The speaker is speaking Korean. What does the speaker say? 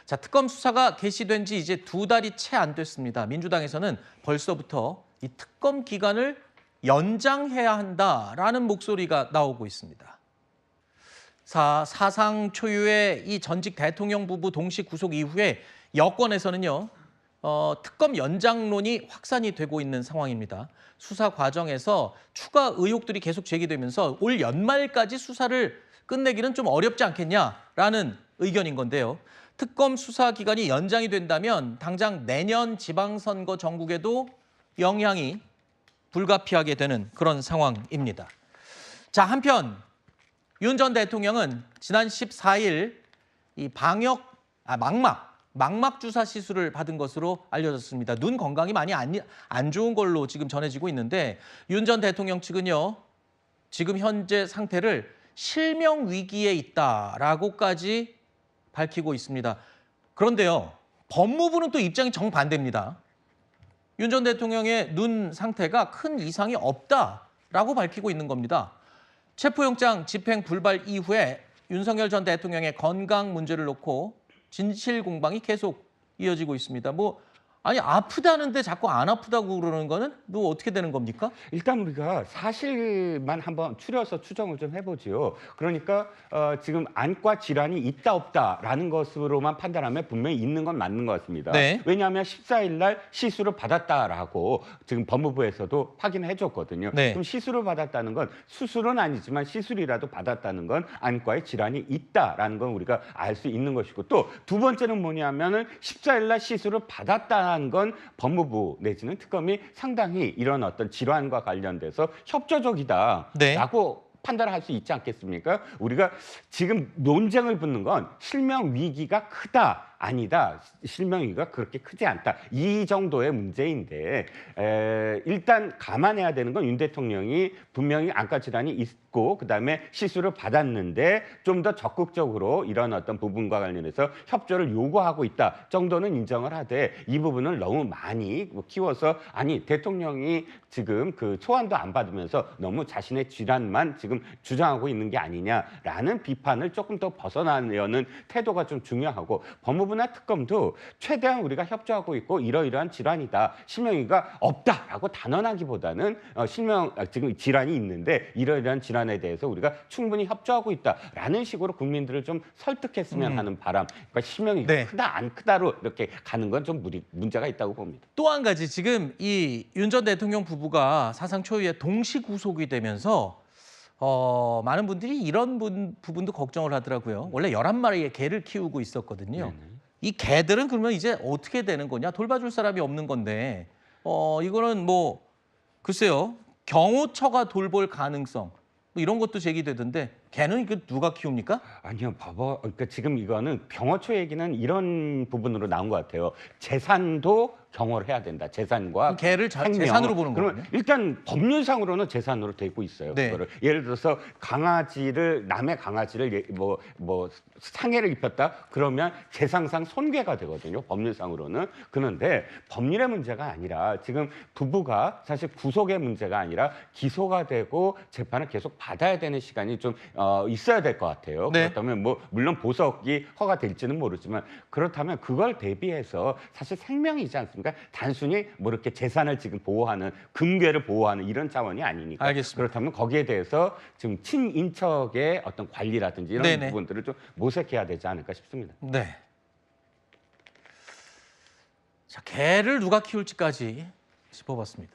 자, 특검 수사가 개시된 지 이제 2달이 채 안 됐습니다. 민주당에서는 벌써부터 이 특검 기간을 연장해야 한다라는 목소리가 나오고 있습니다. 사상 초유의 이 전직 대통령 부부 동시 구속 이후에 여권에서는요, 특검 연장론이 확산이 되고 있는 상황입니다. 수사 과정에서 추가 의혹들이 계속 제기되면서 올 연말까지 수사를 끝내기는 좀 어렵지 않겠냐라는 의견인 건데요. 특검 수사 기간이 연장이 된다면 당장 내년 지방선거 전국에도 영향이 불가피하게 되는 그런 상황입니다. 자, 한편 윤 전 대통령은 지난 14일 이 망막 주사 시술을 받은 것으로 알려졌습니다. 눈 건강이 많이 안 좋은 걸로 지금 전해지고 있는데 윤 전 대통령 측은요, 지금 현재 상태를 실명 위기에 있다라고까지 밝히고 있습니다. 그런데요, 법무부는 또 입장이 정반대입니다. 윤 전 대통령의 눈 상태가 큰 이상이 없다라고 밝히고 있는 겁니다. 체포영장 집행 불발 이후에 윤석열 전 대통령의 건강 문제를 놓고 진실 공방이 계속 이어지고 있습니다. 아니 아프다는데 자꾸 안 아프다고 그러는 거는 또 어떻게 되는 겁니까? 일단 우리가 사실만 한번 추려서 추정을 좀 해보지요. 그러니까 지금 안과 질환이 있다 없다라는 것으로만 판단하면 분명히 있는 건 맞는 것 같습니다. 네. 왜냐하면 14일 날 시술을 받았다라고 지금 법무부에서도 확인해 줬거든요. 네. 그럼 시술을 받았다는 건 수술은 아니지만 시술이라도 받았다는 건 안과에 질환이 있다라는 건 우리가 알 수 있는 것이고, 또 두 번째는 뭐냐면은 14일 날 시술을 받았다는 건 법무부 내지는 특검이 상당히 이런 어떤 질환과 관련돼서 협조적이다라고 네. 판단할 수 있지 않겠습니까? 우리가 지금 논쟁을 붙는 건 실명 위기가 크다, 아니다, 실명 위기가 그렇게 크지 않다, 이 정도의 문제인데, 일단 감안해야 되는 건 윤 대통령이 분명히 안과 질환이 있고 그다음에 시술을 받았는데 좀 더 적극적으로 이런 어떤 부분과 관련해서 협조를 요구하고 있다 정도는 인정을 하되, 이 부분을 너무 많이 키워서 아니 대통령이 지금 그 소환도 안 받으면서 너무 자신의 질환만 지금 주장하고 있는 게 아니냐라는 비판을 조금 더 벗어나려는 태도가 좀 중요하고, 법무부나 특검도 최대한 우리가 협조하고 있고 이러이러한 질환이다, 실명위가 없다라고 단언하기보다는 지금 질환이 있는데 이러이러한 질환에 대해서 우리가 충분히 협조하고 있다라는 식으로 국민들을 좀 설득했으면 하는 바람. 그러니까 실명위가 네. 크다 안 크다로 이렇게 가는 건 좀 문제가 있다고 봅니다. 또 한 가지, 지금 이 윤 전 대통령 부부가 사상 초유의 동시 구속이 되면서 많은 분들이 이런 부분도 걱정을 하더라고요. 원래 11마리의 개를 키우고 있었거든요. 네네. 이 개들은 그러면 이제 어떻게 되는 거냐? 돌봐줄 사람이 없는 건데, 이거는 글쎄요, 경호처가 돌볼 가능성, 이런 것도 제기되던데, 개는 이거 누가 키웁니까? 아니요, 그러니까 지금 이거는 경호처 얘기는 이런 부분으로 나온 것 같아요. 재산도 경호를 해야 된다. 재산과 개를 생명. 재산으로 보는 그러면 거군요. 일단 법률상으로는 재산으로 되고 있어요. 네. 그거를 예를 들어서 남의 강아지를 상해를 입혔다 그러면 재산상 손괴가 되거든요. 법률상으로는. 그런데 법률의 문제가 아니라 지금 부부가 사실 구속의 문제가 아니라 기소가 되고 재판을 계속 받아야 되는 시간이 좀 있어야 될 것 같아요. 네. 그렇다면 물론 보석이 허가될지는 모르지만, 그렇다면 그걸 대비해서 사실 생명이지 않습니까? 단순히 이렇게 재산을 지금 보호하는, 금괴를 보호하는 이런 차원이 아니니까. 알겠습니다. 그렇다면 거기에 대해서 지금 친인척의 어떤 관리라든지 이런 네네. 부분들을 좀 모색해야 되지 않을까 싶습니다. 네. 자, 개를 누가 키울지까지 짚어봤습니다.